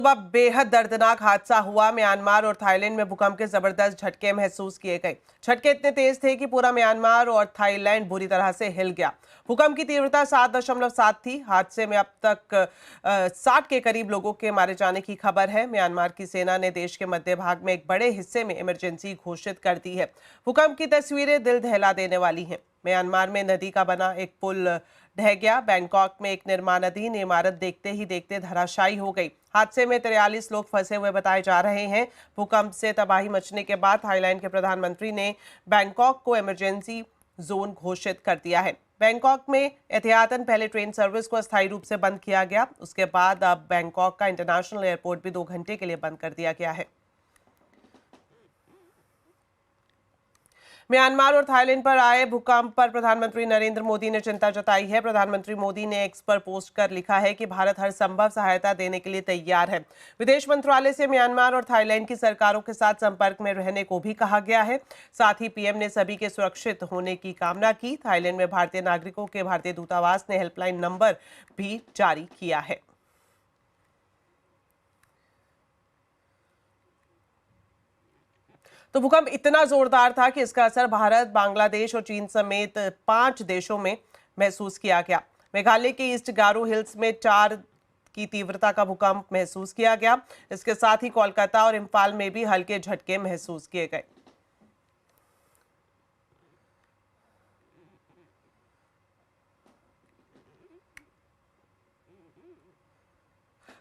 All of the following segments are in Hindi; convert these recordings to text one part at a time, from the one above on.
सुबह बेहद दर्दनाक हादसा हुआ। म्यांमार और थाईलैंड में भूकंप के जबरदस्त झटके महसूस किए गए। झटके इतने तेज थे कि पूरा म्यांमार और थाईलैंड बुरी तरह से हिल गया। भूकंप की तीव्रता 7.7 थी। हादसे में अब तक 60 के करीब लोगों के मारे जाने की खबर है। म्यांमार की सेना ने देश के मध्य भाग में एक बड़े हिस्से में इमरजेंसी घोषित कर दी है। भूकंप की तस्वीरें दिल दहला देने वाली हैं। म्यांमार में नदी का बना एक पुल ढह गया। बैंकॉक में एक निर्माणाधीन इमारत देखते ही देखते धराशायी हो गई। हादसे में 43 लोग फंसे हुए बताए जा रहे हैं। भूकंप से तबाही मचने के बाद थाईलैंड के प्रधानमंत्री ने बैंकॉक को इमरजेंसी जोन घोषित कर दिया है। बैंकॉक में एहतियातन पहले ट्रेन सर्विस को अस्थायी रूप से बंद किया गया। उसके बाद अब बैंकॉक का इंटरनेशनल एयरपोर्ट भी 2 घंटे के लिए बंद कर दिया गया है। म्यांमार और थाईलैंड पर आए भूकंप पर प्रधानमंत्री नरेंद्र मोदी ने चिंता जताई है। प्रधानमंत्री मोदी ने एक्स पर पोस्ट कर लिखा है कि भारत हर संभव सहायता देने के लिए तैयार है। विदेश मंत्रालय से म्यांमार और थाईलैंड की सरकारों के साथ संपर्क में रहने को भी कहा गया है। साथ ही पीएम ने सभी के सुरक्षित होने की कामना की। थाईलैंड में भारतीय नागरिकों के भारतीय दूतावास ने हेल्पलाइन नंबर भी जारी किया है। तो भूकंप इतना जोरदार था कि इसका असर भारत, बांग्लादेश और चीन समेत 5 देशों में महसूस किया गया। मेघालय के ईस्ट गारो हिल्स में 4 की तीव्रता का भूकंप महसूस किया गया। इसके साथ ही कोलकाता और इम्फाल में भी हल्के झटके महसूस किए गए।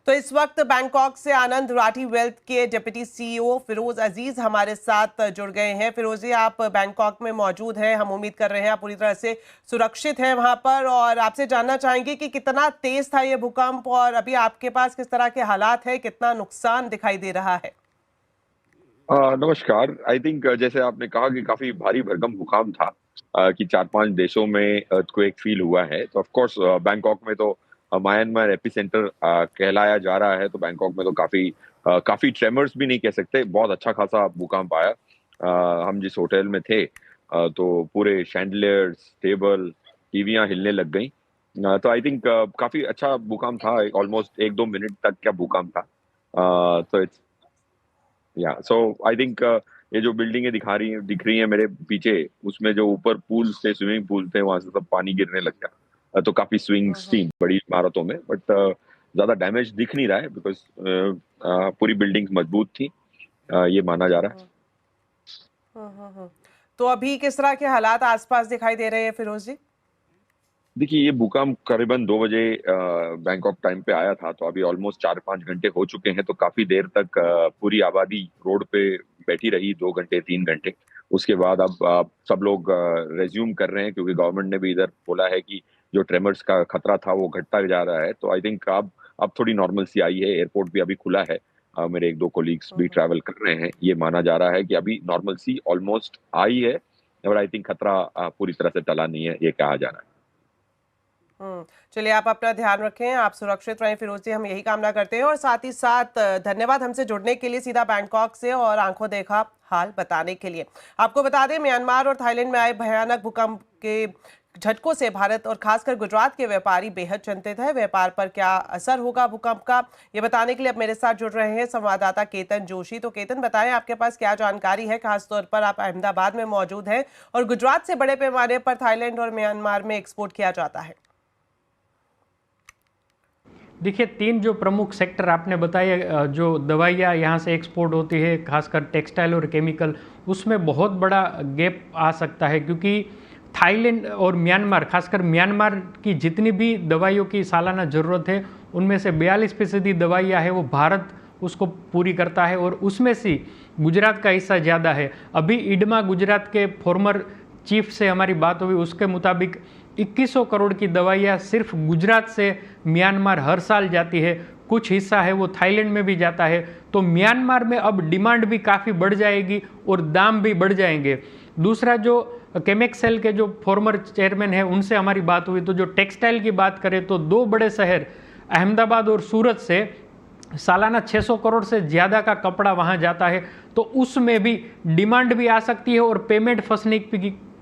तो इस वक्त बैंकॉक से आनंद राठी वेल्थ के डिप्टी सीईओ फिरोज अजीज हमारे साथ जुड़ गए हैं। फिरोज जी, आप बैंकॉक में मौजूद हैं। हम उम्मीद कर रहे हैं आप पूरी तरह से सुरक्षित हैं वहां पर, और आपसे जानना चाहेंगे कि कितना तेज था ये भूकंप और अभी आपके पास किस तरह के हालात है, कितना नुकसान दिखाई दे रहा है। नमस्कार। आई थिंक जैसे आपने कहा कि काफी भारी भरकम भूकंप था, कि 4-5 देशों में अर्थक्वेक फील हुआ है। तो ऑफ कोर्स बैंकॉक में तो म्यांमार एपिसेंटर कहलाया जा रहा है। तो बैंकॉक में तो काफी ट्रेमर्स भी नहीं कह सकते, बहुत अच्छा खासा भूकंप आया। हम जिस होटल में थे तो पूरे शैंडलियर्स, टेबल, टीवियां हिलने लग गई। तो आई थिंक काफी अच्छा भूकंप था। ऑलमोस्ट 1-2 मिनट तक का भूकंप था। तो सो आई थिंक ये जो बिल्डिंगें दिख रही हैं मेरे पीछे, उसमें जो ऊपर पूल थे, स्विमिंग पूल थे, वहां से सब पानी गिरने लग गया। तो काफी स्विंग्स थी बड़ी इमारतों में, बट ज्यादा डैमेज दिख नहीं रहा है बिकॉज पूरी बिल्डिंग्स मजबूत थी, ये माना जा रहा है। तो अभी किस तरह के हालात आसपास दिखाई दे रहे हैं फिरोज जी? देखिए, ये भूकंप करीबन 2 बजे बैंकॉक टाइम पे आया था। तो अभी ऑलमोस्ट 4-5 घंटे हो चुके हैं। तो काफी देर तक पूरी आबादी रोड पे बैठी रही, 2 घंटे 3 घंटे। उसके बाद अब सब लोग रेज्यूम कर रहे हैं, क्योंकि गवर्नमेंट ने भी इधर बोला है कि जो ट्रेमर्स का खतरा था वो घटता जा रहा है। तो आई थिंक अब थोड़ी नॉर्मल सी आई है। एयरपोर्ट भी अभी खुला है। मेरे 1-2 कोलीग्स भी ट्रैवल कर रहे हैं। ये माना जा रहा है कि अभी नॉर्मल सी ऑलमोस्ट आई है, और आई थिंक खतरा पूरी तरह से टला नहीं है, ये कहा जा रहा है। चलिए, आप अपना ध्यान रखें, आप सुरक्षित रहें फिरोज जी, हम यही कामना करते हैं। और साथ ही साथ धन्यवाद हमसे जुड़ने के लिए, सीधा बैंकॉक से, और आंखों देखा हाल बताने के लिए। आपको बता दें, म्यांमार और थाईलैंड में आए भयानक भूकंप के झटकों से भारत और खासकर गुजरात के व्यापारी बेहद चिंतित है। व्यापार पर क्या असर होगा भूकंप का, ये बताने के लिए अब मेरे साथ जुड़ रहे हैं संवाददाता केतन जोशी। तो केतन, बताएं आपके पास क्या जानकारी है, खासतौर पर आप अहमदाबाद में मौजूद हैं और गुजरात से बड़े पैमाने पर थाईलैंड और म्यांमार में एक्सपोर्ट किया जाता है। देखिए, 3 जो प्रमुख सेक्टर आपने बताए, जो दवाइयाँ यहाँ से एक्सपोर्ट होती है, खासकर टेक्सटाइल और केमिकल, उसमें बहुत बड़ा गैप आ सकता है। क्योंकि थाईलैंड और म्यांमार, खासकर म्यांमार की जितनी भी दवाइयों की सालाना ज़रूरत है, उनमें से 42% दवाइयाँ हैं वो भारत उसको पूरी करता है, और उसमें से गुजरात का हिस्सा ज़्यादा है। अभी इडमा गुजरात के फॉर्मर चीफ से हमारी बात हुई, उसके मुताबिक 2100 करोड़ की दवाइयाँ सिर्फ गुजरात से म्यांमार हर साल जाती है। कुछ हिस्सा है वो थाईलैंड में भी जाता है। तो म्यांमार में अब डिमांड भी काफ़ी बढ़ जाएगी और दाम भी बढ़ जाएंगे। दूसरा, जो केमेक्सेल के जो फॉर्मर चेयरमैन है, उनसे हमारी बात हुई, तो जो टेक्सटाइल की बात करें तो 2 बड़े शहर अहमदाबाद और सूरत से सालाना 600 करोड़ से ज़्यादा का कपड़ा वहाँ जाता है। तो उसमें भी डिमांड भी आ सकती है और पेमेंट फंसने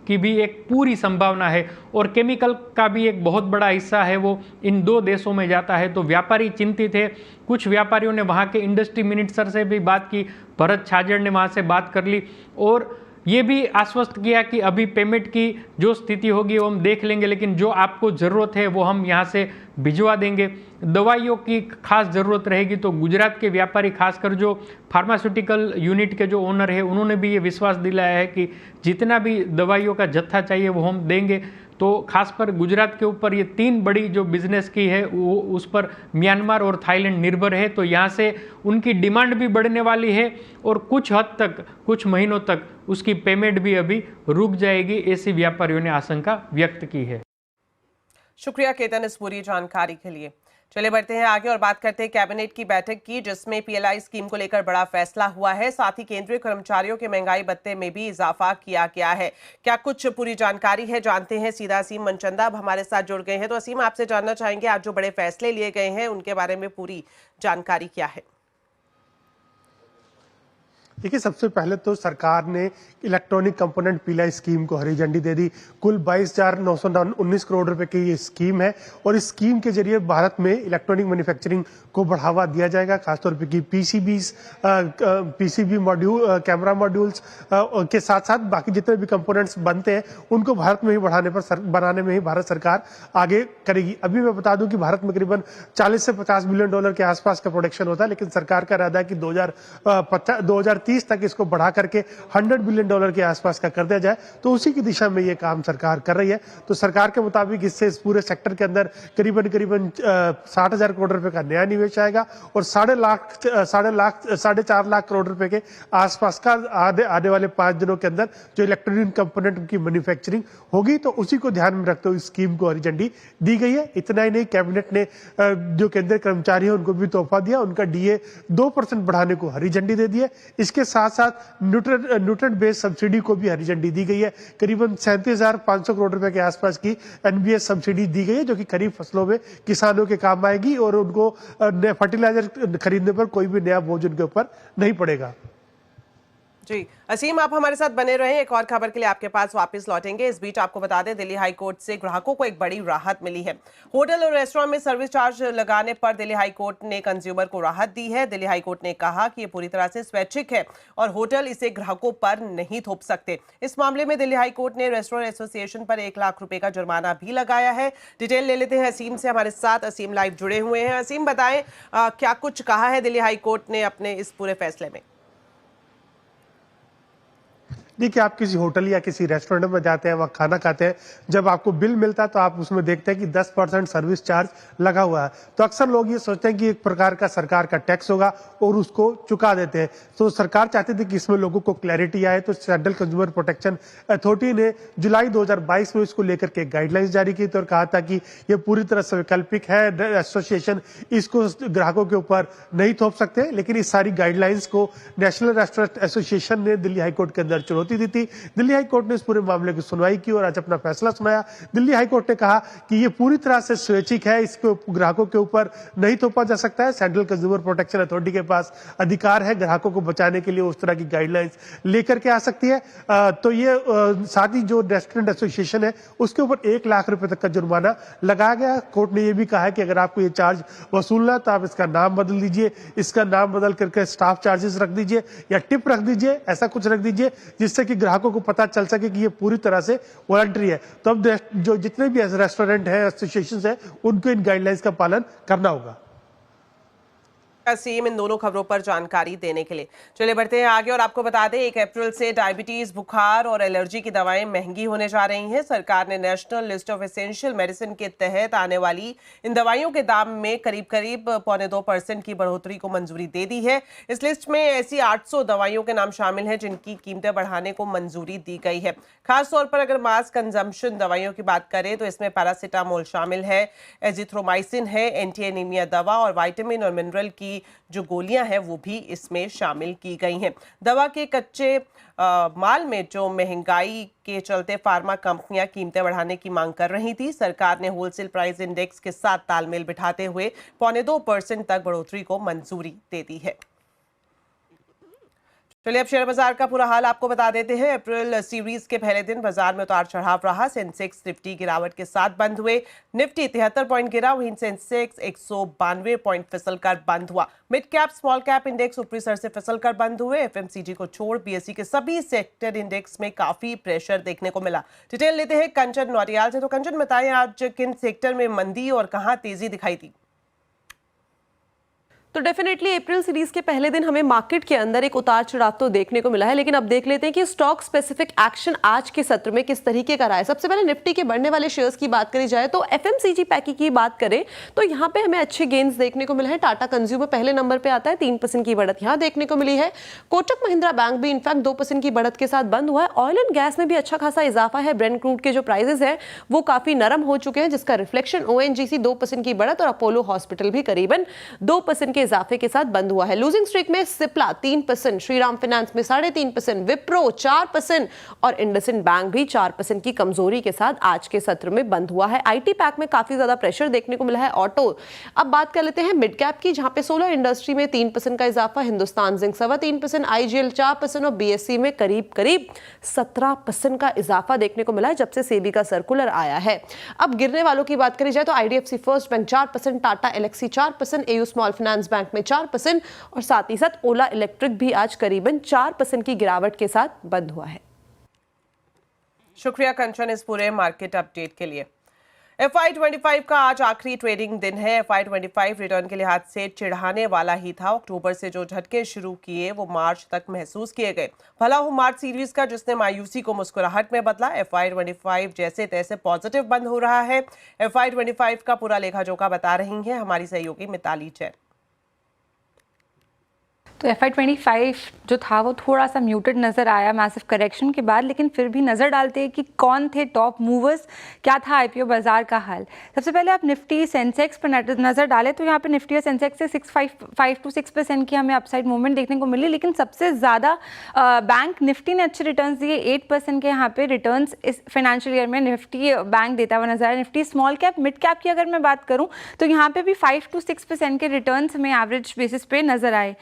की भी एक पूरी संभावना है। और केमिकल का भी एक बहुत बड़ा हिस्सा है वो इन 2 देशों में जाता है। तो व्यापारी चिंतित है। कुछ व्यापारियों ने वहाँ के इंडस्ट्री मिनिस्टर से भी बात की, भरत छाजड़ ने वहाँ से बात कर ली और ये भी आश्वस्त किया कि अभी पेमेंट की जो स्थिति होगी वो हम देख लेंगे, लेकिन जो आपको ज़रूरत है वो हम यहाँ से भिजवा देंगे। दवाइयों की खास ज़रूरत रहेगी तो गुजरात के व्यापारी, खासकर जो फार्मास्यूटिकल यूनिट के जो ओनर है, उन्होंने भी ये विश्वास दिलाया है कि जितना भी दवाइयों का जत्था चाहिए वो हम देंगे। तो खासकर गुजरात के ऊपर ये 3 बड़ी जो बिजनेस की है वो उस पर म्यांमार और थाईलैंड निर्भर है। तो यहाँ से उनकी डिमांड भी बढ़ने वाली है और कुछ हद तक, कुछ महीनों तक उसकी पेमेंट भी अभी रुक जाएगी, ऐसी व्यापारियों ने आशंका व्यक्त की है। शुक्रिया केतन इस पूरी जानकारी के लिए। चलिए बढ़ते हैं आगे और बात करते हैं कैबिनेट की बैठक की, जिसमें पीएलआई स्कीम को लेकर बड़ा फैसला हुआ है। साथ ही केंद्रीय कर्मचारियों के महंगाई भत्ते में भी इजाफा किया गया है। क्या कुछ पूरी जानकारी है, जानते हैं सीधा असीम मनचंदा अब हमारे साथ जुड़ गए हैं। तो असीम, आपसे जानना चाहेंगे आज जो बड़े फैसले लिए गए हैं उनके बारे में पूरी जानकारी क्या है? देखिए, सबसे पहले तो सरकार ने इलेक्ट्रॉनिक कंपोनेंट पीएलआई स्कीम को हरी झंडी दे दी। कुल 22,919 करोड़ रुपए की ये स्कीम है और इस स्कीम के जरिए भारत में इलेक्ट्रॉनिक मैन्युफैक्चरिंग को बढ़ावा दिया जाएगा। खासतौर पे की पीसीबी मॉड्यूल, कैमरा मॉड्यूल्स के साथ साथ बाकी जितने भी कंपोनेंट्स बनते हैं उनको भारत में ही बनाने में ही भारत सरकार आगे करेगी। अभी मैं बता दूं कि भारत में करीबन 40 से 50 बिलियन डॉलर के आसपास का प्रोडक्शन होता है, लेकिन सरकार का इरादा है कि 2030 तक इसको बढ़ा करके 100 बिलियन डॉलर के आसपास का कर दिया जाए। तो उसी की दिशा में ये काम सरकार कर रही है। तो सरकार के मुताबिक इससे इस पूरे सेक्टर के अंदर करीबन 60,000 करोड़ रुपए का नया निवेश आएगा और 4.5 लाख करोड़ रुपए के आसपास का आने वाले 5 दिनों के अंदर जो इलेक्ट्रॉनिक कंपोनेंट की मैन्युफैक्चरिंग होगी, तो उसी को ध्यान में रखते हुए इस स्कीम को हरी झंडी दी गई है। इतना ही नहीं, कैबिनेट ने जो केंद्रीय कर्मचारी है उनको भी तोहफा दिया, उनका डीए 2% बढ़ाने को हरी झंडी दे दी है। इसके साथ साथ न्यूट्रेंट बेस्ड सब्सिडी को भी हरी झंडी दी गई है। करीबन 37,500 करोड़ रुपए के आसपास की एनबीएस सब्सिडी दी गई है, जो कि खरीफ फसलों में किसानों के काम आएगी और उनको फर्टिलाइजर खरीदने पर कोई भी नया बोझ उनके ऊपर नहीं पड़ेगा। जी असीम, आप हमारे साथ बने रहे। एक और खबर के लिए आपके पास वापस लौटेंगे। इस बीच आपको बता दें, दिल्ली हाईकोर्ट से ग्राहकों को एक बड़ी राहत मिली है। होटल और रेस्टोरेंट में सर्विस चार्ज लगाने पर दिल्ली हाईकोर्ट ने कंज्यूमर को राहत दी है। दिल्ली हाईकोर्ट ने कहा कि ये पूरी तरह से स्वैच्छिक है और होटल इसे ग्राहकों पर नहीं थोप सकते। इस मामले में दिल्ली हाईकोर्ट ने रेस्टोरेंट एसोसिएशन पर 1 लाख रुपए का जुर्माना भी लगाया है। डिटेल ले लेते हैं असीम से। हमारे साथ असीम लाइव जुड़े हुए हैं। असीम, बताएं क्या कुछ कहा है दिल्ली हाईकोर्ट ने अपने इस पूरे फैसले में? देखिए, आप किसी होटल या किसी रेस्टोरेंट में जाते हैं, वहाँ खाना खाते हैं, जब आपको बिल मिलता है तो आप उसमें देखते हैं कि 10% सर्विस चार्ज लगा हुआ है। तो अक्सर लोग ये सोचते हैं कि एक प्रकार का सरकार का टैक्स होगा और उसको चुका देते हैं। तो सरकार चाहती थी कि इसमें लोगों को क्लैरिटी आए। तो सेंट्रल कंज्यूमर प्रोटेक्शन अथॉरिटी ने जुलाई 2022 में इसको लेकर के गाइडलाइंस जारी की थी और कहा था कि ये पूरी तरह से वैकल्पिक है, एसोसिएशन इसको ग्राहकों के ऊपर नहीं थोप सकते। लेकिन इस सारी गाइडलाइंस को नेशनल रेस्टोरेंट एसोसिएशन ने दिल्ली हाईकोर्ट के अंदर चुनौती दी थी। दिल्ली हाईकोर्ट ने इस पूरे मामले की सुनवाई की और आज अपना फैसला सुनाया। दिल्ली हाईकोर्ट ने कहा कि ये पूरी तरह से स्वैच्छिक है, इसको ग्राहकों के ऊपर नहीं थोपा जा सकता है। सेंट्रल कंज्यूमर प्रोटेक्शन अथॉरिटी के पास अधिकार है ग्राहकों को बचाने के लिए उस तरह की गाइडलाइंस लेकर के आ सकती है। तो ये साथ ही जो रेस्टोरेंट एसोसिएशन है उसके ऊपर 1 लाख रुपए तक का जुर्माना लगाया गया। कोर्ट ने यह भी कहा है कि अगर आपको ये चार्ज वसूलना तो आप इसका नाम बदल दीजिए, इसका नाम बदल करके स्टाफ चार्जेस रख दीजिए या टिप रख दीजिए, ऐसा कुछ रख दीजिए जिससे कि ग्राहकों को पता चल सके कि ये पूरी तरह से वॉलंटरी है। तो अब जो जितने भी रेस्टोरेंट है, एसोसिएशन है, उनको इन गाइडलाइंस का पालन करना होगा। असीम, इन दोनों खबरों पर जानकारी देने के लिए। चलिए बढ़ते हैं आगे और आपको बता दें, 1 अप्रैल से डायबिटीज, बुखार और एलर्जी की दवाएं महंगी होने जा रही हैं। सरकार ने national list of essential medicine के तहत आने वाली इन दवाइयों के दाम में करीब 0.25% की बढ़ोतरी को मंजूरी दे दी है। इस लिस्ट में ऐसी 800 दवाइयों के नाम शामिल हैं जिनकी कीमतें बढ़ाने को मंजूरी दी गई है। खासतौर पर अगर मास कंजम्पशन दवाइयों की बात करें तो इसमें पैरासीटामोल शामिल है, एजिथ्रोमाइसिन है, एंटी एनीमिया दवा और विटामिन और मिनरल की जो गोलियां हैं वो भी इसमें शामिल की गई हैं। दवा के कच्चे माल में जो महंगाई के चलते फार्मा कंपनियां कीमतें बढ़ाने की मांग कर रही थी, सरकार ने होलसेल प्राइस इंडेक्स के साथ तालमेल बिठाते हुए 0.25% तक बढ़ोतरी को मंजूरी दे दी है। चलिए अब शेयर बाजार का पूरा हाल आपको बता देते हैं। अप्रैल सीरीज के पहले दिन बाजार में उतार चढ़ाव रहा। सेंसेक्स निफ्टी गिरावट के साथ बंद हुए। निफ्टी 73 पॉइंट गिरा, वहीं सेंसेक्स 192 पॉइंट फिसलकर बंद हुआ। Mid cap small cap index ऊपरी सर से फिसलकर बंद हुए। एफएमसीजी को छोड़ बीएसई के सभी सेक्टर इंडेक्स में काफी प्रेशर देखने को मिला। डिटेल लेते हैं कंचन नौटियाल से। तो कंचन, बताएं आज किन सेक्टर में मंदी और कहां तेजी दिखाई दी? तो डेफिनेटली अप्रैल सीरीज के पहले दिन हमें मार्केट के अंदर एक उतार चढ़ाव तो देखने को मिला है, लेकिन अब देख लेते हैं कि स्टॉक स्पेसिफिक एक्शन आज के सत्र में किस तरीके का रहा है। सबसे पहले निफ्टी के बढ़ने वाले शेयर्स की बात करी जाए तो एफएमसीजी पैकी की बात करें तो यहाँ पे हमें अच्छे गेन्स देखने को मिले हैं। टाटा कंज्यूमर पहले नंबर पे आता है, 3% की बढ़त यहाँ देखने को मिली है। कोटक महिंद्रा बैंक भी इनफैक्ट 2% की बढ़त के साथ बंद हुआ है। ऑयल एंड गैस में भी अच्छा खासा इजाफा है। ब्रेंट क्रूड के जो प्राइसेस है वो काफी नरम हो चुके हैं, जिसका रिफ्लेक्शन ओएनजीसी 2% की बढ़त और अपोलो हॉस्पिटल भी करीबन 2% के इजाफे के साथ बंद हुआ है। लूजिंग स्ट्रीक में सिप्ला 3%, श्रीराम फाइनेंस में 3.5%, विप्रो 4% और इंडसइंड बैंक भी 4% की कमजोरी के साथ आज के सत्र में बंद हुआ है। आईटी पैक में काफी ज्यादा प्रेशर देखने को मिला है। ऑटो, अब बात कर लेते हैं मिड कैप की, जहां पे सोलर इंडस्ट्री में 3% का इजाफा, हिंदुस्तान जिंक 3.25%, आईजीएल 4% और बीएसई में करीब 17% का इजाफा देखने को मिला है जब से सेबी का सर्कुलर आया है। अब गिरने वालों की बात करी जाए तो IDFC first bank 4%, Tata Elxsi 4%, AU small finance bank में 4% और साथ ही साथ ओला इलेक्ट्रिक भी आज करीबन 4% की गिरावट के साथ बंद हुआ है। शुक्रिया कंचन इस पूरे मार्केट अपडेट के लिए। FY25 का आज आखिरी ट्रेडिंग दिन है। FY25 रिटर्न के लिहाज से चिढ़ाने वाला ही था। अक्टूबर से जो झटके शुरू किए वो मार्च तक महसूस किए गए। भला हो मार्च सीरीज का, जिसने मायूसी को मुस्कुराहट में बदला। FY25 जैसे तैसे पॉजिटिव बंद हो रहा है। FY25 का पूरा लेखा जोखा बता रही हैं हमारी सहयोगी मिताली जैन। तो FY25 जो था वो थोड़ा सा म्यूटेड नज़र आया मैसिव करेक्शन के बाद, लेकिन फिर भी नज़र डालते हैं कि कौन थे टॉप मूवर्स, क्या था आईपीओ बाजार का हाल। सबसे पहले आप निफ्टी सेंसेक्स पर नज़र डालें तो यहाँ पे निफ्टी और सेंसेक्स से 5 to 6% की हमें अपसाइड मूवमेंट देखने को मिली, लेकिन सबसे ज़्यादा बैंक निफ्टी ने अच्छे रिटर्न्स दिए। 8% के यहाँ पे रिटर्न्स इस फाइनेंशियल ईयर में निफ्टी बैंक देता हुआ नजर आया। Nifty small cap mid cap की अगर मैं बात करूँ तो यहाँ पे भी 5 to 6% के रिटर्न्स हमें एवरेज बेसिस पे नजर आए।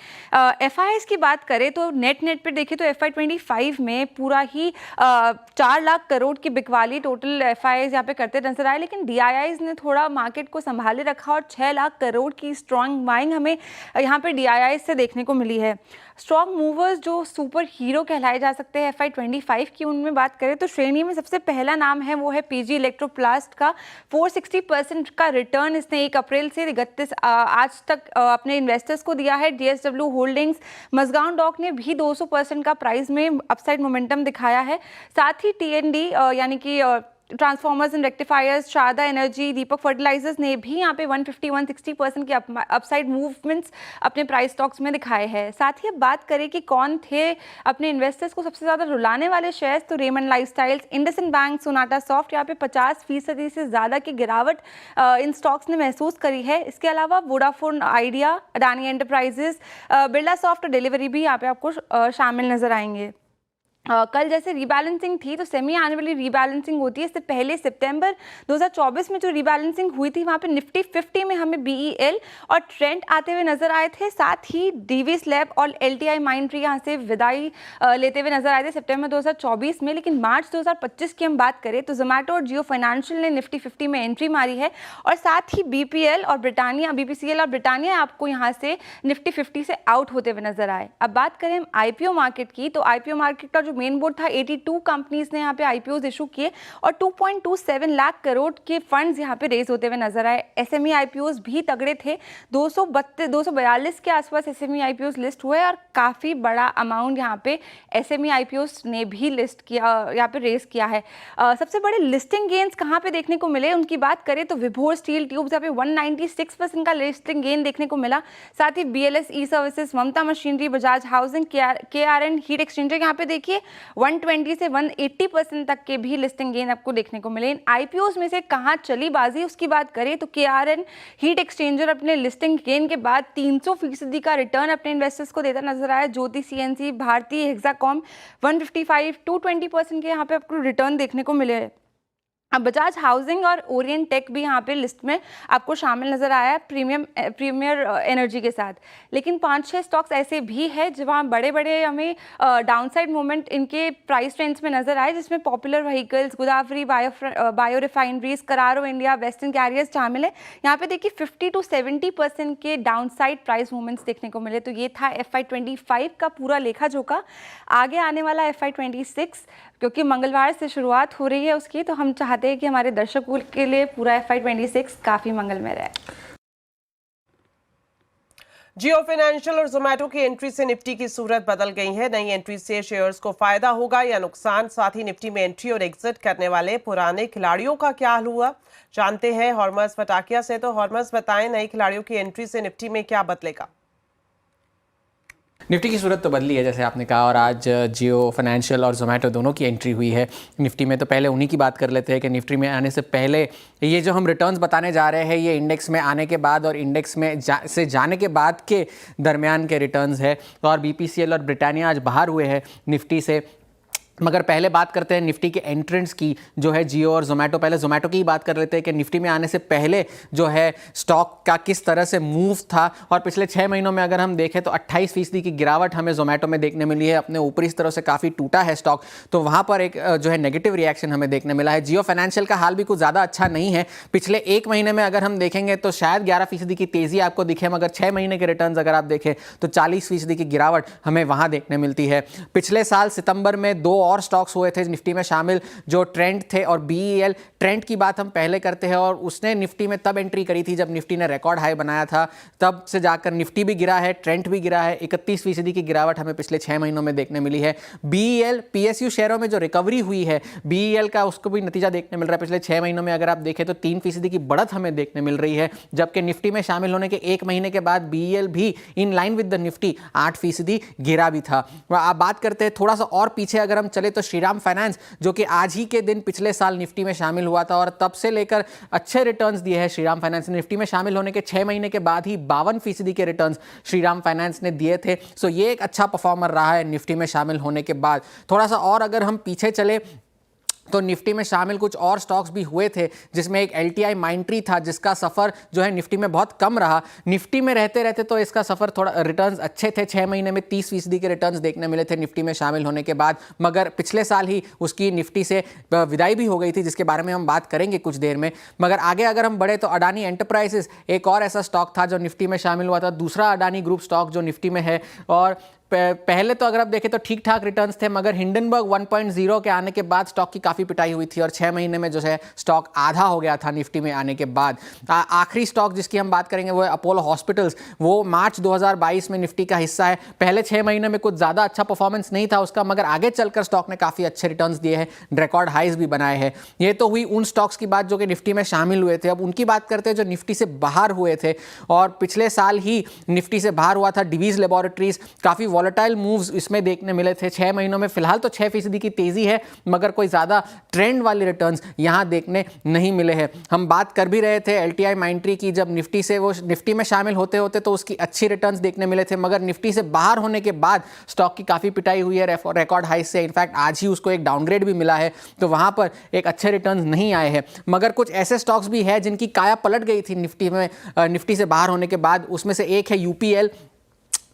FIs की बात करें तो नेट पे देखें तो FY25 में पूरा ही 4 लाख करोड़ की बिकवाली टोटल FIs यहाँ पे करते नजर आए, लेकिन DIIs ने थोड़ा मार्केट को संभाले रखा और 6 लाख करोड़ की स्ट्रॉन्ग बाइंग हमें यहाँ पे DIIs से देखने को मिली है। स्ट्रॉन्ग मूवर्स जो सुपर हीरो कहलाए जा सकते हैं FY25 की, उनमें बात करें तो श्रेणी में सबसे पहला नाम है वो है PG इलेक्ट्रोप्लास्ट का। 460% का रिटर्न इसने 1 अप्रैल से 31 आज तक अपने इन्वेस्टर्स को दिया है। DSW होल्डिंग्स, मजगांव डॉक ने भी 200% का प्राइस में अपसाइड मोमेंटम दिखाया है। साथ ही TND यानी कि transformers and rectifiers, Sharda energy, Deepak fertilisers ने भी यहाँ पे 150-160% के अपसाइड मूवमेंट्स अपने प्राइस स्टॉक्स में दिखाए हैं। साथ ही अब बात करें कि कौन थे अपने इन्वेस्टर्स को सबसे ज़्यादा रुलाने वाले शेयर्स, तो Raymond lifestyles, IndusInd bank, Sonata soft, यहाँ पे 50% से ज़्यादा की गिरावट इन स्टॉक्स ने महसूस करी है। इसके अलावा Vodafone idea, Adani enterprises, Birla soft और डिलीवरी भी यहाँ पे आपको शामिल नजर आएंगे। कल जैसे रीबैलेंसिंग थी तो सेमी एनुअली रीबैलेंसिंग होती है। इससे पहले सितंबर 2024 में जो रीबैलेंसिंग हुई थी वहाँ पे निफ्टी 50 में हमें BEL और ट्रेंड आते हुए नजर आए थे। साथ ही डीवी स्लैब और LTI माइंड्री यहाँ से विदाई लेते हुए नजर आए थे सितंबर 2024 में। लेकिन मार्च 2025 की हम बात करें तो जोमेटो और जियो फाइनेंशियल ने निफ्टी 50 में एंट्री मारी है और साथ ही BPCL और ब्रिटानिया आपको यहाँ से निफ्टी 50 से आउट होते हुए नजर आए। अब बात करें हम IPO मार्केट की, तो IPO मार्केट का जो मेन बोर्ड था 82 कंपनीज ने यहाँ पे IPOs इशू किए और 2.27 लाख करोड़ के फंड्स यहाँ पे रेज होते हुए नजर आए। SME IPOs भी तगड़े थे, 242 के आसपास SME IPOs लिस्ट हुए और काफ़ी बड़ा अमाउंट यहाँ पे SME IPOs ने भी लिस्ट किया, यहाँ पे रेज किया है। सबसे बड़े लिस्टिंग गेन्स कहाँ पे देखने को मिले उनकी बात करें तो विभोर स्टील ट्यूब्स यहाँ पे 196% का लिस्टिंग गेन देखने को मिला। साथ ही BLS E services, Mamta machinery, Bajaj housing, KRN heat exchanger यहाँ पे देखिए 120 से 180% तक के भी लिस्टिंग गेन आपको देखने को मिले। इन IPOs में से कहाँ चली बाजी उसकी बात करें तो KRN हीट एक्सचेंजर अपने लिस्टिंग गेन के बाद 300% का रिटर्न अपने इन्वेस्टर्स को देता नजर आया। ज्योति CNC, भारती हेक्साकॉम 155-220% के यहाँ पे आपको रिटर्न देखने को मिले। अब बजाज हाउसिंग और ओरिएंट टेक भी यहाँ पे लिस्ट में आपको शामिल नज़र आया है प्रीमियर एनर्जी के साथ। लेकिन 5-6 स्टॉक्स ऐसे भी है जहाँ बड़े बड़े हमें डाउनसाइड मूवमेंट इनके प्राइस ट्रेंड्स में नज़र आए, जिसमें popular vehicles, Godavari bio refineries, करारो India, western carriers शामिल है। यहाँ पे देखिए 50 to 70% के डाउनसाइड प्राइस मूवमेंट्स देखने को मिले। तो ये था FY25 का पूरा लेखा जोखा। आगे आने वाला FY26 क्योंकि मंगलवार से शुरुआत हो रही है उसकी, तो हम चाहते हैं कि हमारे दर्शकों के लिए पूरा FY26 काफ़ी मंगलमय रहे। जियो फाइनेंशियल और जोमेटो की एंट्री से निफ्टी की सूरत बदल गई है। नई एंट्री से शेयर्स को फायदा होगा या नुकसान? साथ ही निफ्टी में एंट्री और एग्जिट करने वाले पुराने खिलाड़ियों का क्या हाल हुआ, जानते हैं हॉर्मस पटाकिया से। तो हॉर्मस बताएं, नए खिलाड़ियों की एंट्री से निफ्टी में क्या बदलेगा? निफ्टी की सूरत तो बदली है जैसे आपने कहा, और आज जियो फाइनेंशियल और जोमेटो दोनों की एंट्री हुई है निफ्टी में। तो पहले उन्हीं की बात कर लेते हैं कि निफ्टी में आने से पहले ये जो हम रिटर्न्स बताने जा रहे हैं, ये इंडेक्स में आने के बाद और इंडेक्स में से जाने के बाद के दरमियान के रिटर्न्स है। और BPCL और ब्रिटानिया आज बाहर हुए हैं निफ्टी से। मगर पहले बात करते हैं निफ्टी के एंट्रेंस की, जो है जियो और जोमेटो। पहले जोमेटो की ही बात कर लेते हैं कि निफ्टी में आने से पहले जो है स्टॉक का किस तरह से मूव था। और पिछले 6 महीनों में अगर हम देखें तो 28% की गिरावट हमें जोमेटो में देखने मिली है। अपने ऊपरी स्तरों से काफ़ी टूटा है स्टॉक, तो वहाँ पर एक जो है नेगेटिव रिएक्शन हमें देखने मिला है। जियो फाइनेंशियल का हाल भी कुछ ज़्यादा अच्छा नहीं है। पिछले 1 महीने में अगर हम देखेंगे तो शायद 11% की तेज़ी आपको दिखे, मगर 6 महीने के रिटर्न्स अगर आप देखें तो 40% की गिरावट हमें वहाँ देखने मिलती है। पिछले साल सितंबर में 2 और स्टॉक्स हुए थे निफ्टी में शामिल, जो ट्रेंड थे और BEL। ट्रेंड की बात हम पहले करते हैं, और उसने निफ्टी में तब एंट्री करी थी जब निफ्टी ने रिकॉर्ड हाई बनाया था। तब से जाकर निफ्टी भी गिरा है, ट्रेंड भी गिरा है। 31% की गिरावट हमें पिछले 6 महीनों में देखने मिली है। BEL PSU शेयरों में जो रिकवरी हुई है BEL का, उसको भी नतीजा देखने मिल रहा है। पिछले 6 महीनों में अगर आप देखें तो 3% की बढ़त हमें देखने मिल रही है, जबकि निफ्टी में शामिल होने के 1 महीने के बाद BEL भी in line with the Nifty 8% गिरा भी था। आप बात करते हैं थोड़ा सा और पीछे अगर हम चले तो श्रीराम फाइनेंस, जो कि आज ही के दिन पिछले साल निफ्टी में शामिल हुआ था और तब से लेकर अच्छे रिटर्न्स दिए हैं श्रीराम फाइनेंस ने। निफ्टी में शामिल होने के 6 महीने के बाद ही 52% के रिटर्न्स श्रीराम फाइनेंस ने दिए थे। सो ये एक अच्छा परफॉर्मर रहा है निफ्टी में शामिल होने के बाद। थोड़ा सा और अगर हम पीछे चले तो निफ्टी में शामिल कुछ और स्टॉक्स भी हुए थे, जिसमें एक LTI माइंट्री था, जिसका सफ़र जो है निफ्टी में बहुत कम रहा। निफ्टी में रहते रहते तो इसका सफ़र थोड़ा, रिटर्न्स अच्छे थे। 6 महीने में 30% के रिटर्न्स देखने मिले थे निफ्टी में शामिल होने के बाद, मगर पिछले साल ही उसकी निफ्टी से विदाई भी हो गई थी, जिसके बारे में हम बात करेंगे कुछ देर में। मगर आगे अगर हम बढ़े तो अडानी एंटरप्राइजेस एक और ऐसा स्टॉक था जो निफ्टी में शामिल हुआ था, दूसरा अडानी ग्रुप स्टॉक जो निफ्टी में है। और पहले तो अगर आप देखें तो ठीक ठाक रिटर्न्स थे, मगर हिंडनबर्ग 1.0 के आने के बाद स्टॉक की काफ़ी पिटाई हुई थी और 6 महीने में जो है स्टॉक आधा हो गया था निफ्टी में आने के बाद। आखिरी स्टॉक जिसकी हम बात करेंगे वो है अपोलो हॉस्पिटल्स। वो मार्च 2022 में निफ्टी का हिस्सा है। पहले 6 महीने में कुछ ज़्यादा अच्छा परफॉर्मेंस नहीं था उसका, मगर आगे चलकर स्टॉक ने काफ़ी अच्छे रिटर्न्स दिए हैं, रिकॉर्ड हाइज भी बनाए हैं। ये तो हुई उन स्टॉक्स की बात जो कि निफ्टी में शामिल हुए थे। अब उनकी बात करते हैं जो निफ्टी से बाहर हुए थे, और पिछले साल ही निफ्टी से बाहर हुआ था डिवीज़ लेबोरेटरीज। काफ़ी वॉलेटाइल मूव्स इसमें देखने मिले थे 6 महीनों में। फिलहाल तो 6% की तेजी है, मगर कोई ज़्यादा ट्रेंड वाले रिटर्न्स यहां देखने नहीं मिले हैं। हम बात कर भी रहे थे LTI माइंट्री की, जब निफ्टी से वो निफ्टी में शामिल होते होते तो उसकी अच्छी रिटर्न्स देखने मिले थे, मगर निफ्टी से बाहर होने के बाद स्टॉक की काफ़ी पिटाई हुई है रिकॉर्ड हाई से। इनफैक्ट आज ही उसको एक डाउनग्रेड भी मिला है, तो वहां पर एक अच्छे रिटर्न्स नहीं आए हैं। मगर कुछ ऐसे स्टॉक्स भी है जिनकी काया पलट गई थी निफ्टी से बाहर होने के बाद। उसमें से एक है UPL।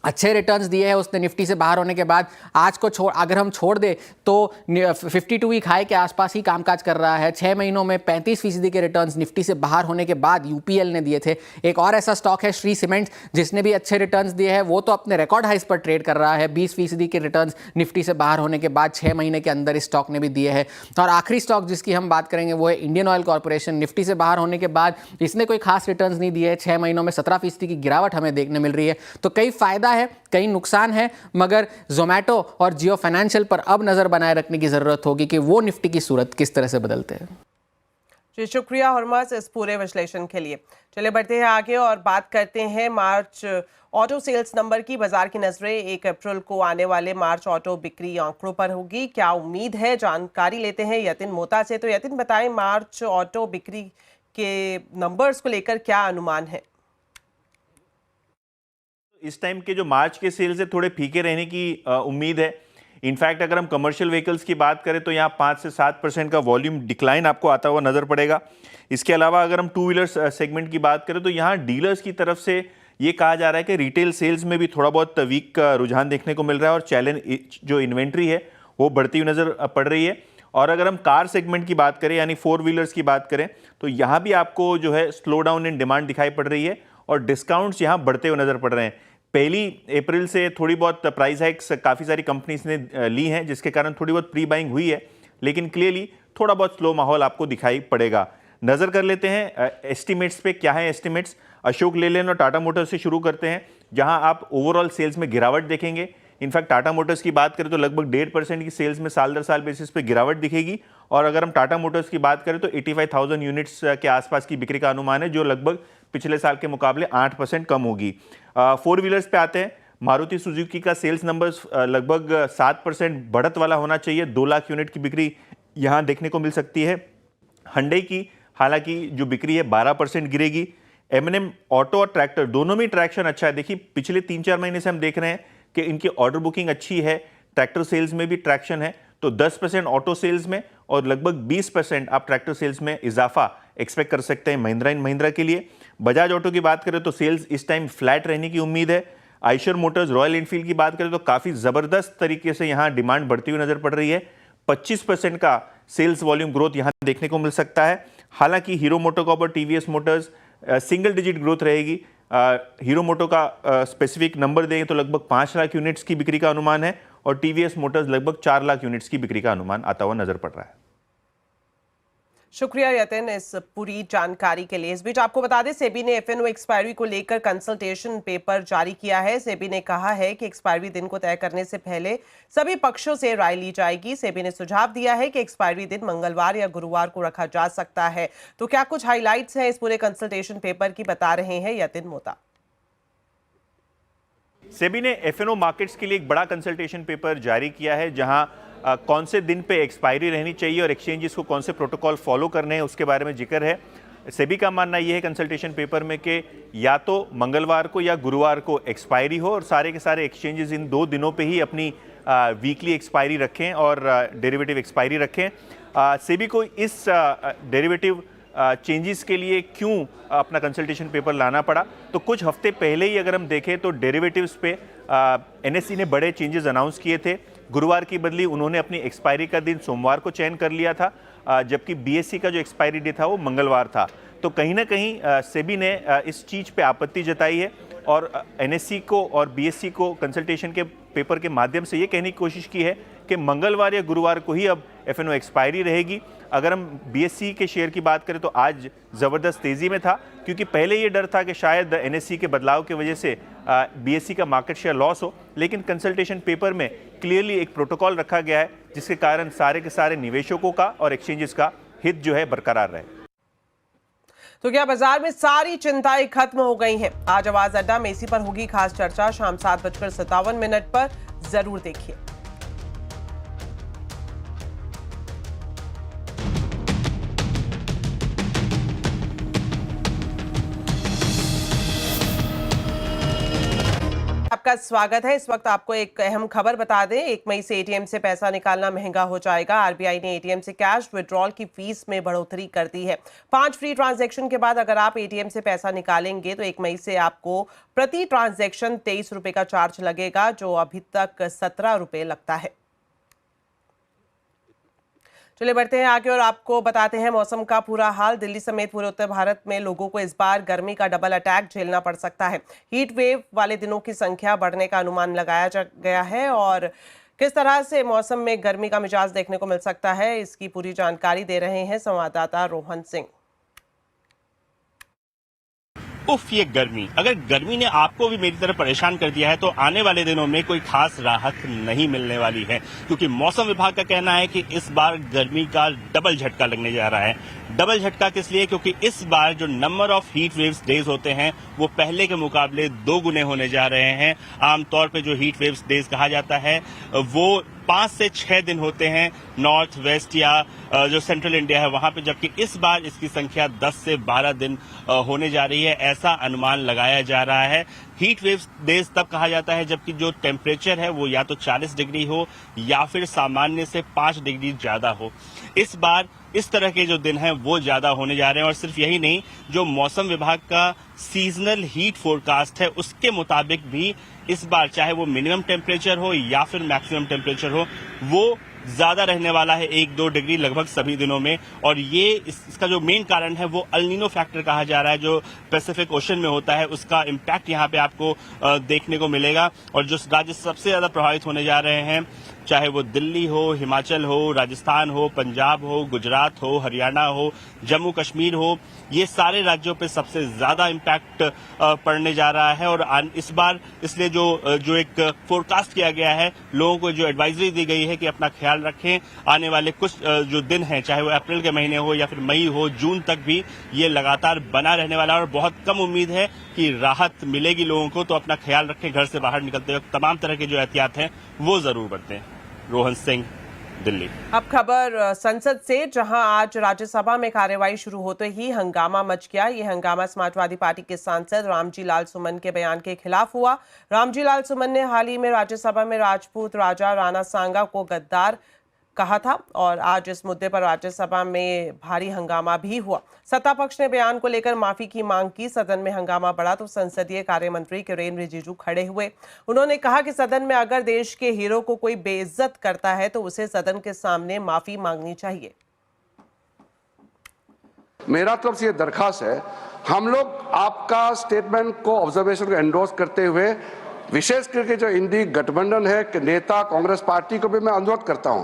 अच्छे रिटर्न्स दिए हैं उसने निफ्टी से बाहर होने के बाद। आज को अगर हम छोड़ दे तो 52 वीक हाई के आसपास ही कामकाज कर रहा है। 6 महीनों में 35% के रिटर्न्स निफ्टी से बाहर होने के बाद UPL ने दिए थे। एक और ऐसा स्टॉक है श्री सीमेंट्स, जिसने भी अच्छे रिटर्न्स दिए हैं। वो तो अपने रिकॉर्ड हाइस पर ट्रेड कर रहा है। 20% के रिटर्न्स निफ्टी से बाहर होने के बाद 6 महीने के अंदर इस स्टॉक ने भी दिए हैं। और आखिरी स्टॉक जिसकी हम बात करेंगे वो है इंडियन ऑयल कॉर्पोरेशन। निफ्टी से बाहर होने के बाद इसने कोई खास रिटर्न्स नहीं दिए। 6 महीनों में 17% की गिरावट हमें देखने मिल रही है। तो कई फायदा है, कई नुकसान है, मगर जोमेटो और जियो फाइनेंशियल पर अब नजर बनाए रखने की जरूरत होगी कि वो निफ्टी की सूरत किस तरह से बदलते हैं। जी शुक्रिया हरमस इस पूरे विश्लेषण के लिए। चलिए बढ़ते हैं आगे और बात करते हैं मार्च ऑटो सेल्स नंबर की। बाजार की नजरें 1 अप्रैल को आने वाले मार्च ऑटो बिक्री आंकड़ों पर होगी। क्या उम्मीद है, जानकारी लेते हैं यतिन मोता से। तो यतिन बताएं, मार्च ऑटो बिक्री के नंबर्स को लेकर क्या अनुमान है? इस टाइम के जो मार्च के सेल से थोड़े फीके रहने की उम्मीद है। इनफैक्ट अगर हम कमर्शियल व्हीकल्स की बात करें तो यहाँ 5 से 7% का वॉल्यूम डिक्लाइन आपको आता हुआ नजर पड़ेगा। इसके अलावा अगर हम टू व्हीलर्स सेगमेंट की बात करें तो यहाँ डीलर्स की तरफ से ये कहा जा रहा है कि रिटेल सेल्स में भी थोड़ा बहुत वीक रुझान देखने को मिल रहा है और चैलेंज जो इन्वेंट्री है वो बढ़ती हुई नजर पड़ रही है। और अगर हम कार सेगमेंट की बात करें यानी 4 व्हीलर्स की बात करें तो यहाँ भी आपको जो है स्लो डाउन इन डिमांड दिखाई पड़ रही है और डिस्काउंट्स यहाँ बढ़ते हुए नजर पड़ रहे हैं। 1 अप्रैल से थोड़ी बहुत प्राइस हाइक्स काफ़ी सारी कंपनीज ने ली हैं जिसके कारण थोड़ी बहुत प्री बाइंग हुई है, लेकिन क्लियरली थोड़ा बहुत स्लो माहौल आपको दिखाई पड़ेगा। नज़र कर लेते हैं एस्टिमेट्स पे, क्या है एस्टिमेट्स। अशोक लेलैंड और टाटा मोटर्स से शुरू करते हैं जहां आप ओवरऑल सेल्स में गिरावट देखेंगे। इनफैक्ट टाटा मोटर्स की बात करें तो लगभग 1.5% की सेल्स में साल दर साल बेसिस पे गिरावट दिखेगी और अगर हम टाटा मोटर्स की बात करें तो 85,000 यूनिट्स के आसपास की बिक्री का अनुमान है जो लगभग पिछले साल के मुकाबले 8% कम होगी। 4 व्हीलर्स पे आते हैं। मारुति सुजुकी का सेल्स नंबर्स लगभग 7% बढ़त वाला होना चाहिए। 2 लाख यूनिट की बिक्री यहाँ देखने को मिल सकती है। Hyundai की हालांकि जो बिक्री है 12% गिरेगी। M&M ऑटो और ट्रैक्टर दोनों में ट्रैक्शन अच्छा है। देखिए पिछले 3-4 महीने से हम देख रहे हैं कि इनकी ऑर्डर बुकिंग अच्छी है, ट्रैक्टर सेल्स में भी ट्रैक्शन है। तो 10% ऑटो सेल्स में और लगभग 20% आप ट्रैक्टर सेल्स में इजाफा एक्सपेक्ट कर सकते हैं महिंद्रा एंड महिंद्रा के लिए। बजाज ऑटो की बात करें तो सेल्स इस टाइम फ्लैट रहने की उम्मीद है। आइशर मोटर्स, रॉयल एनफील्ड की बात करें तो काफ़ी ज़बरदस्त तरीके से यहाँ डिमांड बढ़ती हुई नज़र पड़ रही है। 25% का सेल्स वॉल्यूम ग्रोथ यहाँ देखने को मिल सकता है। हालांकि हीरो मोटोकॉर्प और TVS Motors single digit growth रहेगी। हीरो मोटो का स्पेसिफिक नंबर दें तो लगभग 5 लाख यूनिट्स की बिक्री का अनुमान है और टीवीएस मोटर्स लगभग 4 लाख यूनिट्स की बिक्री का अनुमान आता हुआ नजर पड़ रहा है। शुक्रिया यतिन इस पूरी जानकारी के लिए। इस बीच आपको बता दें सेबी ने एफएनओ एक्सपायरी को लेकर कंसल्टेशन पेपर जारी किया है। सेबी ने कहा है कि एक्सपायरी दिन को तय करने से पहले सभी पक्षों से राय ली जाएगी। सेबी ने सुझाव दिया है कि एक्सपायरी दिन मंगलवार या गुरुवार को रखा जा सकता है। तो क्या कुछ हाइलाइट्स हैं इस पूरे कंसल्टेशन पेपर की, बता रहे हैं यतिन मोता। सेबी ने एफएनओ मार्केट्स के लिए एक बड़ा कंसल्टेशन पेपर जारी किया है जहां कौन से दिन पे एक्सपायरी रहनी चाहिए और एक्सचेंजेस को कौन से प्रोटोकॉल फॉलो करने हैं उसके बारे में जिक्र है। सेबी का मानना यह है कंसल्टेशन पेपर में कि या तो मंगलवार को या गुरुवार को एक्सपायरी हो और सारे के सारे एक्सचेंजेस इन 2 दिनों पे ही अपनी वीकली एक्सपायरी रखें और डेरिवेटिव एक्सपायरी रखें। सेबी को इस डेरिवेटिव चेंजेस के लिए क्यों अपना कंसल्टेशन पेपर लाना पड़ा, तो कुछ हफ्ते पहले ही अगर हम देखें तो डेरिवेटिव्स पे एनएसई ने बड़े चेंजेस अनाउंस किए थे। गुरुवार की बदली उन्होंने अपनी एक्सपायरी का दिन सोमवार को चयन कर लिया था, जबकि बीएससी का जो एक्सपायरी डे था वो मंगलवार था। तो कहीं ना कहीं सेबी ने इस चीज़ पे आपत्ति जताई है और एनएसई को और बीएससी को कंसल्टेशन के पेपर के माध्यम से ये कहने की कोशिश की है कि मंगलवार या गुरुवार को ही अब एफएनओ एक्सपायरी रहेगी। अगर हम बीएससी के शेयर की बात करें तो आज ज़बरदस्त तेज़ी में था क्योंकि पहले ये डर था कि शायद एनएसई के बदलाव की वजह से बीएससी का मार्केट शेयर लॉस हो, लेकिन कंसल्टेशन पेपर में क्लियरली एक प्रोटोकॉल रखा गया है जिसके कारण सारे के सारे निवेशकों का और एक्सचेंजेस का हित जो है बरकरार रहे। तो क्या बाजार में सारी चिंताएं खत्म हो गई हैं? आज आवाज अड्डा में इसी पर होगी खास चर्चा शाम 7:57 पर। जरूर देखिए। आपका स्वागत है। इस वक्त आपको एक अहम खबर बता दें, 1 मई से एटीएम से पैसा निकालना महंगा हो जाएगा। आरबीआई ने एटीएम से कैश विड्रॉल की फीस में बढ़ोतरी कर दी है। 5 फ्री ट्रांजैक्शन के बाद अगर आप एटीएम से पैसा निकालेंगे तो 1 मई से आपको प्रति ट्रांजैक्शन 23 रुपए का चार्ज लगेगा, जो अभी तक 17 रुपए लगता है। चलिए बढ़ते हैं आगे और आपको बताते हैं मौसम का पूरा हाल। दिल्ली समेत पूरे उत्तर भारत में लोगों को इस बार गर्मी का डबल अटैक झेलना पड़ सकता है। हीट वेव वाले दिनों की संख्या बढ़ने का अनुमान लगाया गया है और किस तरह से मौसम में गर्मी का मिजाज देखने को मिल सकता है, इसकी पूरी जानकारी दे रहे हैं संवाददाता रोहन सिंह। उफ, ये गर्मी, अगर गर्मी ने आपको भी मेरी तरह परेशान कर दिया है तो आने वाले दिनों में कोई खास राहत नहीं मिलने वाली है, क्योंकि मौसम विभाग का कहना है कि इस बार गर्मी का डबल झटका लगने जा रहा है। डबल झटका किस लिए? क्योंकि इस बार जो number of heat waves days होते हैं वो पहले के मुकाबले 2 गुने होने जा रहे हैं। आमतौर पे जो हीट वेव्स डेज कहा जाता है वो 5 से 6 दिन होते हैं नॉर्थ वेस्ट या जो सेंट्रल इंडिया है वहां पे, जबकि इस बार इसकी संख्या 10 से 12 दिन होने जा रही है, ऐसा अनुमान लगाया जा रहा है। हीट वेव्स डेज तब कहा जाता है जबकि जो टेम्परेचर है वो या तो 40 डिग्री हो या फिर सामान्य से 5 डिग्री ज्यादा हो। इस बार इस तरह के जो दिन हैं वो ज्यादा होने जा रहे हैं। और सिर्फ यही नहीं, जो मौसम विभाग का सीजनल हीट फोरकास्ट है उसके मुताबिक भी इस बार चाहे वो मिनिमम टेम्परेचर हो या फिर मैक्सिमम टेम्परेचर हो वो ज्यादा रहने वाला है 1-2 डिग्री लगभग सभी दिनों में। और ये इसका जो मेन कारण है वो अल नीनो फैक्टर कहा जा रहा है, जो पैसिफिक ओशन में होता है उसका इम्पैक्ट यहाँ पे आपको देखने को मिलेगा। और जो राज्य सबसे ज्यादा प्रभावित होने जा रहे हैं, चाहे वो दिल्ली हो, हिमाचल हो, राजस्थान हो, पंजाब हो, गुजरात हो, हरियाणा हो, जम्मू कश्मीर हो, ये सारे राज्यों पे सबसे ज्यादा इम्पैक्ट पड़ने जा रहा है। और इस बार इसलिए जो एक फोरकास्ट किया गया है, लोगों को जो एडवाइजरी दी गई है कि अपना ख्याल रखें। आने वाले कुछ जो दिन हैं, चाहे वो अप्रैल के महीने हो या फिर मई हो, जून तक भी ये लगातार बना रहने वाला है। और बहुत कम उम्मीद है कि राहत मिलेगी लोगों को, तो अपना ख्याल रखें। घर से बाहर निकलते वक्त तमाम तरह के जो एहतियात हैं वो जरूर बरतें। रोहन सिंह, दिल्ली। अब खबर संसद से, जहां आज राज्यसभा में कार्यवाही शुरू होते ही हंगामा मच गया। ये हंगामा समाजवादी पार्टी के सांसद रामजी लाल सुमन के बयान के खिलाफ हुआ। रामजी लाल सुमन ने हाल ही में राज्यसभा में राजपूत राजा राणा सांगा को गद्दार कहा था और आज इस मुद्दे पर राज्यसभा में भारी हंगामा भी हुआ। सत्ता पक्ष ने बयान को लेकर माफी की मांग की। सदन में हंगामा बढ़ा तो संसदीय कार्य मंत्री किरेन रिजिजू खड़े हुए। उन्होंने कहा कि सदन में अगर देश के हीरो को कोई बेइज्जत करता है तो उसे सदन के सामने माफी मांगनी चाहिए। मेरा तरफ से ये दरखास्त है, हम लोग आपका स्टेटमेंट को, ऑब्जर्वेशन को एंडोर्स करते हुए विशेष करके जो इंडी गठबंधन है कि नेता कांग्रेस पार्टी को भी मैं अनुरोध करता हूं,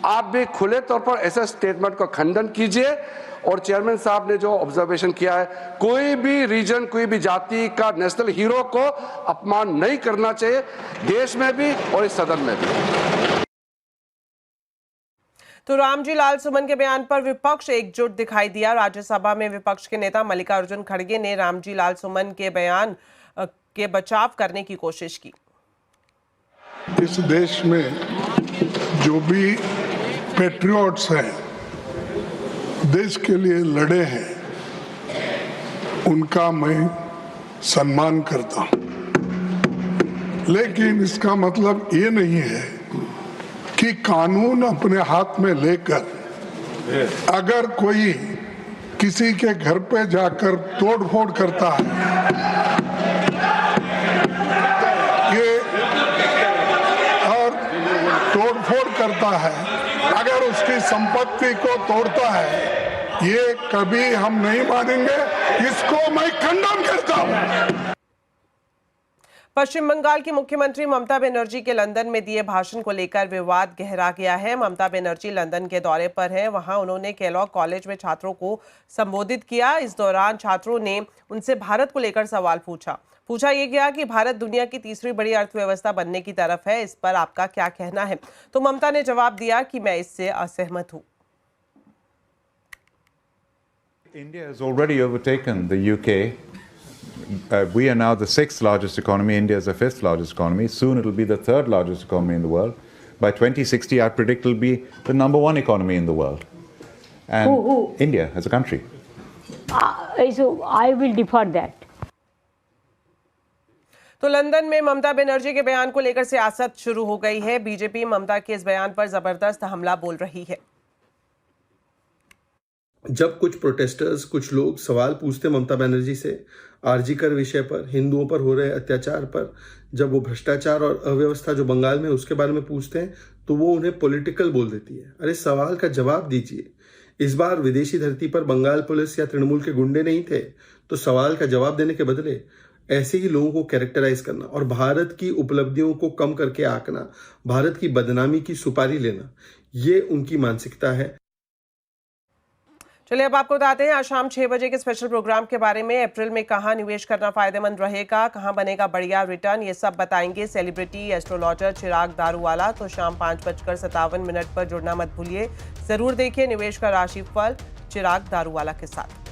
आप भी खुले तौर पर ऐसे स्टेटमेंट का खंडन कीजिए। और चेयरमैन साहब ने जो ऑब्जर्वेशन किया है, कोई भी रीजन, कोई भी जाति का नेशनल हीरो को अपमान नहीं करना चाहिए, देश में भी और इस सदन में भी। तो रामजी लाल सुमन के बयान पर विपक्ष एकजुट दिखाई दिया। राज्यसभा में विपक्ष के नेता मल्लिकार्जुन खड़गे ने रामजी लाल सुमन के बयान के बचाव करने की कोशिश की। इस देश में जो भी पैट्रियट्स हैं, देश के लिए लड़े हैं, उनका मैं सम्मान करता हूं। लेकिन इसका मतलब ये नहीं है कि कानून अपने हाथ में लेकर अगर कोई किसी के घर पे जाकर तोड़फोड़ करता है करता है, अगर उसकी संपत्ति को तोड़ता है, ये कभी हम नहीं मानेंगे। इसको मैं खंडन करता हूं। पश्चिम बंगाल की मुख्यमंत्री ममता बनर्जी के लंदन में दिए भाषण को लेकर विवाद गहरा गया है। ममता बनर्जी लंदन के दौरे पर हैं। वहां उन्होंने केलॉग कॉलेज में छात्रों को संबोधित किया। इस दौरान छात्रों ने उनसे भारत को लेकर सवाल पूछा ये गया कि भारत दुनिया की तीसरी बड़ी अर्थव्यवस्था बनने की तरफ है, इस पर आपका क्या कहना है? तो ममता ने जवाब दिया कि मैं इससे असहमत हूं। India has already overtaken the UK. We are now the 6th largest economy. India is the 5th largest economy. Soon it will be the 3rd largest economy in the world. By 2060, I predict it will be the number 1 economy in the world. And who? India as a country. So I will defer that. तो लंदन में ममता बनर्जी के बयान को लेकर सियासत शुरू हो गई है। बीजेपी ममता के इस बयान पर जबरदस्त हमला बोल रही है। जब कुछ प्रोटेस्टर्स, कुछ लोग सवाल पूछते ममता बनर्जी से आरजी कर विषय पर, हिंदुओं पर हो रहे अत्याचार पर, जब वो भ्रष्टाचार और अव्यवस्था जो बंगाल में उसके बारे में पूछते हैं तो वो उन्हें पॉलिटिकल बोल देती है। अरे सवाल का जवाब दीजिए। इस बार विदेशी धरती पर बंगाल पुलिस या तृणमूल के गुंडे नहीं थे, तो सवाल का जवाब देने के बदले ऐसे ही लोगों को कैरेक्टराइज करना और भारत की उपलब्धियों को कम करके आंकना, भारत की बदनामी की सुपारी लेना, ये उनकी मानसिकता है। चलिए अब आपको बताते हैं आज शाम 6 बजे के स्पेशल प्रोग्राम के बारे में। अप्रैल में कहां निवेश करना फायदेमंद रहेगा, कहां बनेगा बढ़िया रिटर्न, ये सब बताएंगे सेलिब्रिटी एस्ट्रोलॉजर चिराग दारूवाला। तो शाम 5:57 पर जुड़ना मत भूलिए। जरूर देखिए निवेश का राशिफल। चिराग दारूवाला के साथ।